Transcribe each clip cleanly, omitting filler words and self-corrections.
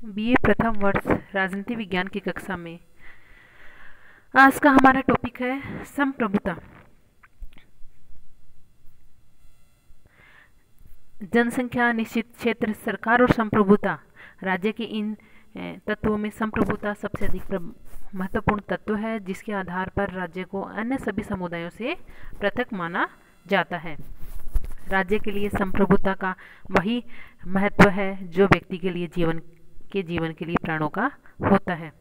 BA प्रथम वर्ष राजनीति विज्ञान की कक्षा में आज का हमारा टॉपिक है संप्रभुता। जनसंख्या, निश्चित क्षेत्र, सरकार और संप्रभुता। राज्य के इन तत्वों में संप्रभुता सबसे अधिक महत्वपूर्ण तत्व है, जिसके आधार पर राज्य को अन्य सभी समुदायों से पृथक माना जाता है। राज्य के लिए संप्रभुता का वही महत्व है जो व्यक्ति के लिए जीवन के लिए प्राणों का होता है।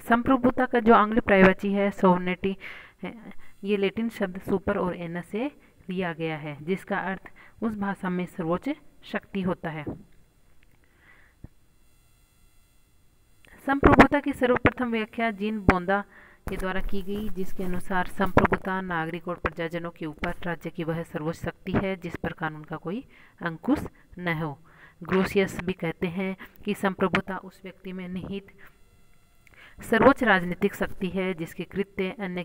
संप्रभुता का जो आंग्ल पर्यायवाची है सोवरेनिटी, ये लैटिन शब्द सुपर और एनस से लिया गया है, जिसका अर्थ उस भाषा में सर्वोच्च शक्ति होता है। संप्रभुता की सर्वप्रथम व्याख्या जीन बोंदा के द्वारा की गई, जिसके अनुसार संप्रभुता नागरिक और प्रजाजनों के ऊपर राज्य की वह सर्वोच्च शक्ति है जिस पर कानून का कोई अंकुश न हो। ग्रोसियस भी कहते हैं कि संप्रभुता उस व्यक्ति में निहित सर्वोच्च राजनीतिक शक्ति है जिसके कृत्य अन्य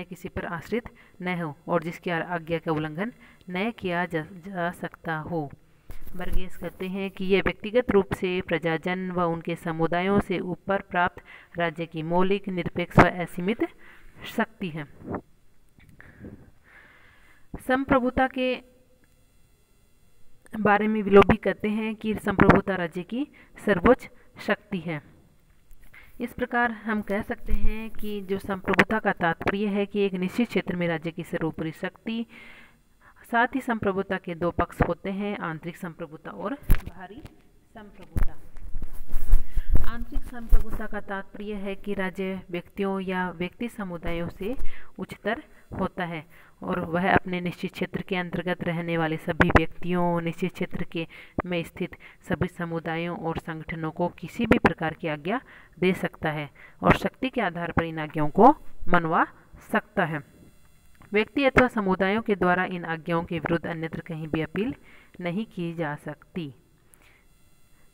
किसी पर आश्रित न हो और जिसकी आज्ञा का उल्लंघन न किया जा सकता हो। बर्गेस कहते हैं कि यह व्यक्तिगत रूप से प्रजाजन व उनके समुदायों से ऊपर प्राप्त राज्य की मौलिक, निरपेक्ष व असीमित शक्ति है। संप्रभुता के बारे में विलोबी कहते हैं कि संप्रभुता राज्य की सर्वोच्च शक्ति है। इस प्रकार हम कह सकते हैं कि जो संप्रभुता का तात्पर्य है कि एक निश्चित क्षेत्र में राज्य की सर्वोपरि शक्ति। साथ ही संप्रभुता के दो पक्ष होते हैं, आंतरिक संप्रभुता और बाहरी संप्रभुता। आंतरिक संप्रभुता का तात्पर्य है कि राज्य व्यक्तियों या व्यक्ति समुदायों से उच्चतर होता है और वह अपने निश्चित क्षेत्र के अंतर्गत रहने वाले सभी व्यक्तियों, निश्चित क्षेत्र में स्थित सभी समुदायों और संगठनों को किसी भी प्रकार की आज्ञा दे सकता है और शक्ति के आधार पर इन आज्ञाओं को मनवा सकता है। व्यक्ति अथवा समुदायों के द्वारा इन आज्ञाओं के विरुद्ध अन्यत्र कहीं भी अपील नहीं की जा सकती।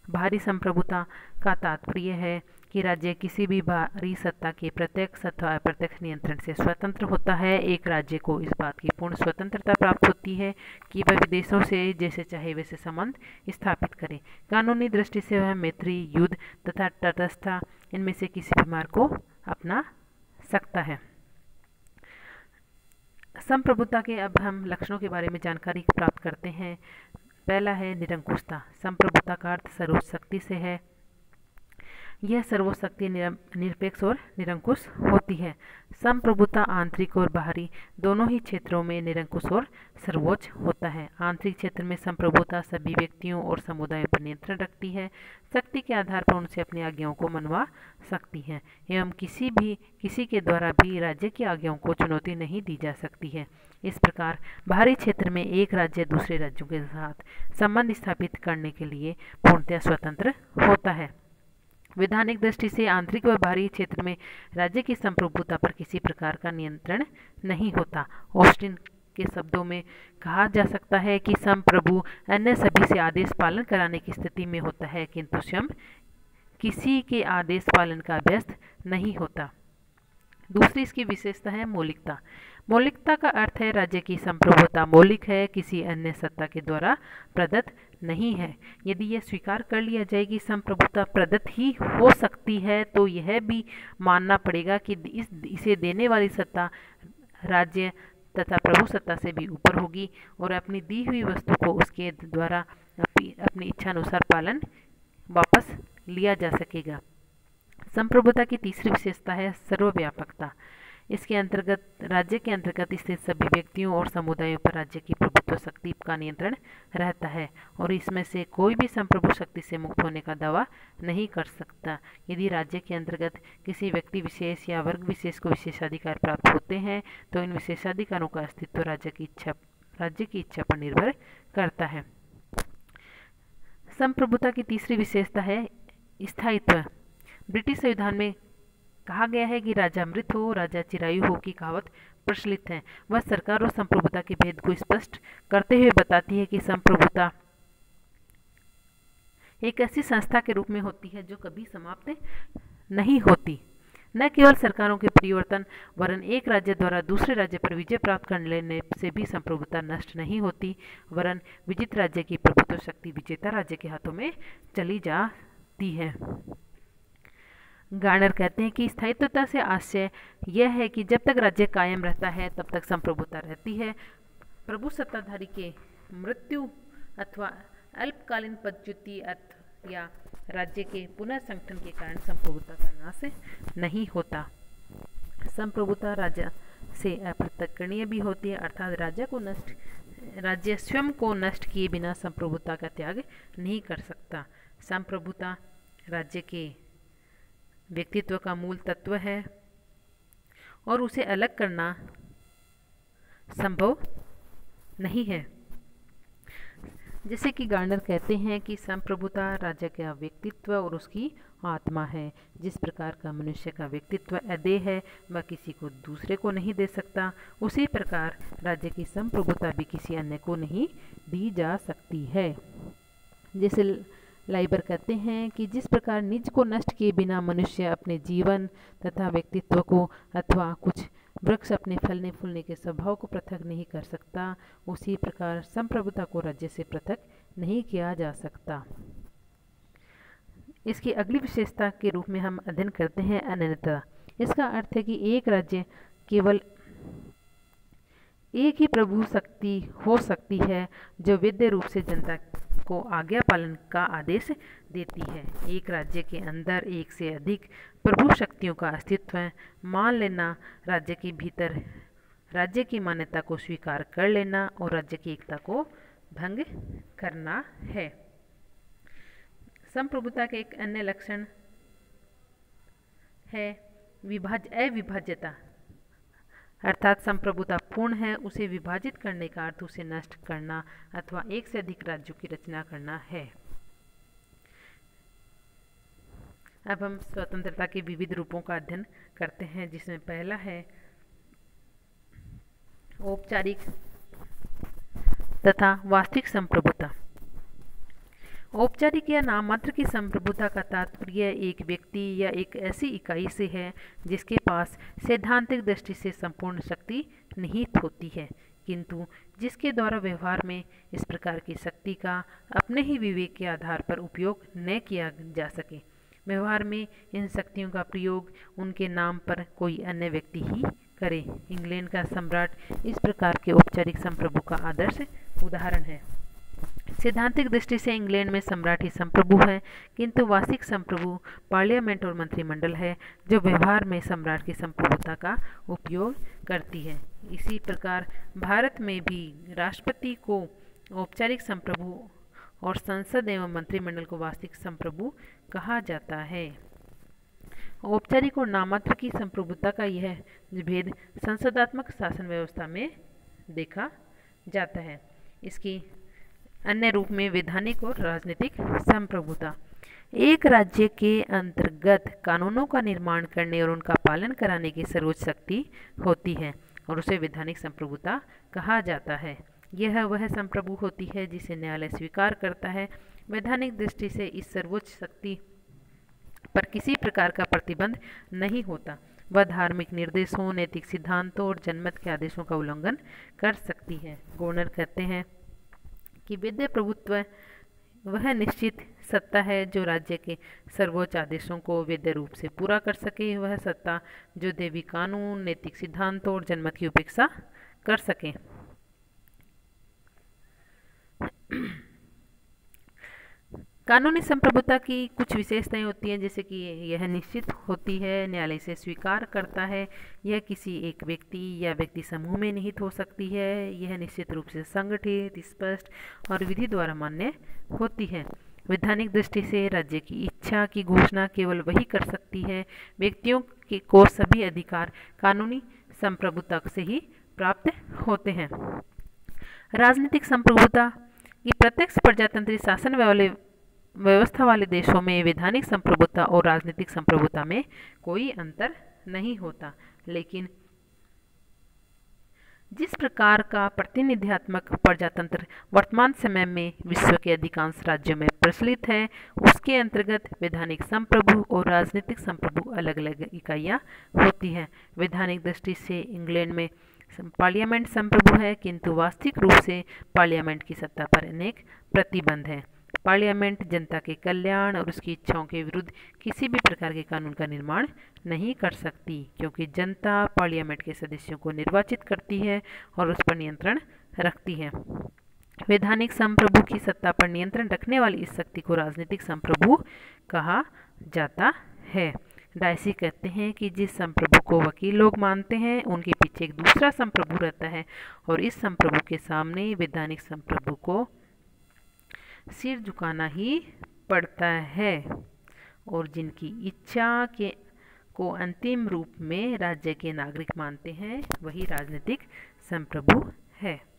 बाहरी संप्रभुता का तात्पर्य है कि राज्य किसी भी बाहरी सत्ता के प्रत्यक्ष अथवा अप्रत्यक्ष नियंत्रण से स्वतंत्र होता है। एक राज्य को इस बात की पूर्ण स्वतंत्रता प्राप्त होती है कि वह विदेशों से जैसे चाहे वैसे संबंध स्थापित करे। कानूनी दृष्टि से वह मैत्री, युद्ध तथा तटस्थता इनमें से किसी भी मार्ग को अपना सकता है। संप्रभुता के अब हम लक्षणों के बारे में जानकारी प्राप्त करते हैं। पहला है निरंकुशता। संप्रभुता का अर्थ सर्वोच्च शक्ति से है। यह सर्वोच्च शक्ति निरपेक्ष और निरंकुश होती है। संप्रभुता आंतरिक और बाहरी दोनों ही क्षेत्रों में निरंकुश और सर्वोच्च होता है। आंतरिक क्षेत्र में संप्रभुता सभी व्यक्तियों और समुदायों पर नियंत्रण रखती है, शक्ति के आधार पर उनसे अपनी आज्ञाओं को मनवा सकती है एवं किसी के द्वारा भी राज्य की आज्ञाओं को चुनौती नहीं दी जा सकती है। इस प्रकार बाहरी क्षेत्र में एक राज्य दूसरे राज्यों के साथ संबंध स्थापित करने के लिए पूर्णतः स्वतंत्र होता है। वैधानिक दृष्टि से आंतरिक व बाहरी क्षेत्र में राज्य की संप्रभुता पर किसी प्रकार का नियंत्रण नहीं होता। ऑस्टिन के शब्दों में कहा जा सकता है कि संप्रभु अन्य सभी से आदेश पालन कराने की स्थिति में होता है, किंतु स्वयं किसी के आदेश पालन का अभ्यस्त नहीं होता। दूसरी इसकी विशेषता है मौलिकता। मौलिकता का अर्थ है राज्य की संप्रभुता मौलिक है, किसी अन्य सत्ता के द्वारा प्रदत्त नहीं है। यदि यह स्वीकार कर लिया जाए कि संप्रभुता प्रदत्त ही हो सकती है, तो यह भी मानना पड़ेगा कि इसे देने वाली सत्ता राज्य तथा प्रभु सत्ता से भी ऊपर होगी और अपनी दी हुई वस्तु को उसके द्वारा अपनी इच्छानुसार पालन वापस लिया जा सकेगा। संप्रभुता की तीसरी विशेषता है सर्वव्यापकता। इसके अंतर्गत राज्य के अंतर्गत स्थित सभी व्यक्तियों और समुदायों पर राज्य की प्रभुत्व शक्ति का नियंत्रण रहता है और इसमें से कोई भी संप्रभु शक्ति से मुक्त होने का दावा नहीं कर सकता। यदि राज्य के अंतर्गत किसी व्यक्ति विशेष या वर्ग विशेष को विशेषाधिकार प्राप्त होते हैं, तो इन विशेषाधिकारों का अस्तित्व राज्य की इच्छा पर निर्भर करता है। संप्रभुता की तीसरी विशेषता है स्थायित्व। ब्रिटिश संविधान में कहा गया है कि राजा मृत हो, राजा चिरायु हो की कहावत प्रचलित है। वह सरकार और संप्रभुता के भेद को स्पष्ट करते हुए बताती है कि संप्रभुता एक ऐसी संस्था के रूप में होती है जो कभी समाप्त नहीं होती। न केवल सरकारों के परिवर्तन वरन एक राज्य द्वारा दूसरे राज्य पर विजय प्राप्त कर लेने से भी संप्रभुता नष्ट नहीं होती, वरन विजित राज्य की प्रभुत्व शक्ति विजेता राज्य के हाथों में चली जा होती है। गार्नर कहते हैं कि स्थायित्वता से आशय यह है कि जब तक राज्य कायम रहता है तब तक संप्रभुता रहती है। प्रभु सत्ताधारी के मृत्यु अथवा अल्पकालीन पदच्युति या राज्य के पुनर्संगठन के कारण संप्रभुता का नाश नहीं होता। संप्रभुता राज्य से अपृथककरणीय भी होती है, अर्थात राज्य स्वयं को नष्ट किए बिना संप्रभुता का त्याग नहीं कर सकता। संप्रभुता राज्य के व्यक्तित्व का मूल तत्व है और उसे अलग करना संभव नहीं है। जैसे कि गार्नर कहते हैं कि संप्रभुता राज्य का व्यक्तित्व और उसकी आत्मा है। जिस प्रकार का मनुष्य का व्यक्तित्व अदेय है, वह किसी को दूसरे को नहीं दे सकता, उसी प्रकार राज्य की संप्रभुता भी किसी अन्य को नहीं दी जा सकती है। जैसे लाइबर कहते हैं कि जिस प्रकार निज को नष्ट किए बिना मनुष्य अपने जीवन तथा व्यक्तित्व को अथवा कुछ वृक्ष अपने फलने फूलने के स्वभाव को पृथक नहीं कर सकता, उसी प्रकार संप्रभुता को राज्य से पृथक नहीं किया जा सकता। इसकी अगली विशेषता के रूप में हम अध्ययन करते हैं अनन्यता। इसका अर्थ है कि एक राज्य केवल एक ही प्रभु शक्ति हो सकती है जो विद्य रूप से जनता को आज्ञा पालन का आदेश देती है। एक राज्य के अंदर एक से अधिक प्रभु शक्तियों का अस्तित्व मान लेना, राज्य के भीतर राज्य की मान्यता को स्वीकार कर लेना और राज्य की एकता को भंग करना है। संप्रभुता के एक अन्य लक्षण है अविभाज्यता, अर्थात संप्रभुता पूर्ण है, उसे विभाजित करने का अर्थ उसे नष्ट करना अथवा एक से अधिक राज्यों की रचना करना है। अब हम स्वतंत्रता के विविध रूपों का अध्ययन करते हैं, जिसमें पहला है औपचारिक तथा वास्तविक संप्रभुता। औपचारिक या नाममात्र की संप्रभुता का तात्पर्य एक व्यक्ति या एक ऐसी इकाई से है जिसके पास सैद्धांतिक दृष्टि से संपूर्ण शक्ति निहित होती है, किंतु जिसके द्वारा व्यवहार में इस प्रकार की शक्ति का अपने ही विवेक के आधार पर उपयोग न किया जा सके। व्यवहार में इन शक्तियों का प्रयोग उनके नाम पर कोई अन्य व्यक्ति ही करे। इंग्लैंड का सम्राट इस प्रकार के औपचारिक संप्रभु का आदर्श उदाहरण है। सैद्धांतिक दृष्टि से इंग्लैंड में सम्राट ही संप्रभु है, किंतु वास्तविक संप्रभु पार्लियामेंट और मंत्रिमंडल है जो व्यवहार में सम्राट की संप्रभुता का उपयोग करती है। इसी प्रकार भारत में भी राष्ट्रपति को औपचारिक संप्रभु और संसद एवं मंत्रिमंडल को वास्तविक संप्रभु कहा जाता है। औपचारिक और नाममात्र की संप्रभुता का यह भेद संसदात्मक शासन व्यवस्था में देखा जाता है। इसकी अन्य रूप में वैधानिक और राजनीतिक संप्रभुता। एक राज्य के अंतर्गत कानूनों का निर्माण करने और उनका पालन कराने की सर्वोच्च शक्ति होती है और उसे वैधानिक संप्रभुता कहा जाता है। यह वह संप्रभु होती है जिसे न्यायालय स्वीकार करता है। वैधानिक दृष्टि से इस सर्वोच्च शक्ति पर किसी प्रकार का प्रतिबंध नहीं होता। वह धार्मिक निर्देशों, नैतिक सिद्धांतों और जनमत के आदेशों का उल्लंघन कर सकती है। गवर्नर कहते हैं कि विद्या प्रभुत्व वह निश्चित सत्ता है जो राज्य के सर्वोच्च आदेशों को वैध रूप से पूरा कर सके। वह सत्ता जो दैवी कानून, नैतिक सिद्धांतों और जनमत की उपेक्षा कर सके। कानूनी संप्रभुता की कुछ विशेषताएं होती हैं, जैसे कि यह निश्चित होती है, न्यायालय से स्वीकार करता है, यह किसी एक व्यक्ति या व्यक्ति समूह में निहित हो सकती है, यह निश्चित रूप से संगठित, स्पष्ट और विधि द्वारा मान्य होती है। वैधानिक दृष्टि से राज्य की इच्छा की घोषणा केवल वही कर सकती है। व्यक्तियों को सभी अधिकार कानूनी संप्रभुता से ही प्राप्त होते हैं। राजनीतिक संप्रभुता की प्रत्यक्ष प्रजातंत्री शासन व्यवस्था वाले देशों में वैधानिक संप्रभुता और राजनीतिक संप्रभुता में कोई अंतर नहीं होता, लेकिन जिस प्रकार का प्रतिनिधित्वात्मक प्रजातंत्र वर्तमान समय में विश्व के अधिकांश राज्यों में प्रचलित है, उसके अंतर्गत वैधानिक संप्रभु और राजनीतिक संप्रभु अलग अलग इकाइयां होती हैं। वैधानिक दृष्टि से इंग्लैंड में पार्लियामेंट संप्रभु है, किंतु वास्तविक रूप से पार्लियामेंट की सत्ता पर अनेक प्रतिबंध हैं। पार्लियामेंट जनता के कल्याण और उसकी इच्छाओं के विरुद्ध किसी भी प्रकार के कानून का निर्माण नहीं कर सकती, क्योंकि जनता पार्लियामेंट के सदस्यों को निर्वाचित करती है और उस पर नियंत्रण रखती है। वैधानिक संप्रभु की सत्ता पर नियंत्रण रखने वाली इस शक्ति को राजनीतिक संप्रभु कहा जाता है। डायसी कहते हैं कि जिस संप्रभु को वकील लोग मानते हैं उनके पीछे एक दूसरा संप्रभु रहता है और इस संप्रभु के सामने वैधानिक संप्रभु को सिर झुकाना ही पड़ता है और जिनकी इच्छा के को अंतिम रूप में राज्य के नागरिक मानते हैं वही राजनीतिक संप्रभु है।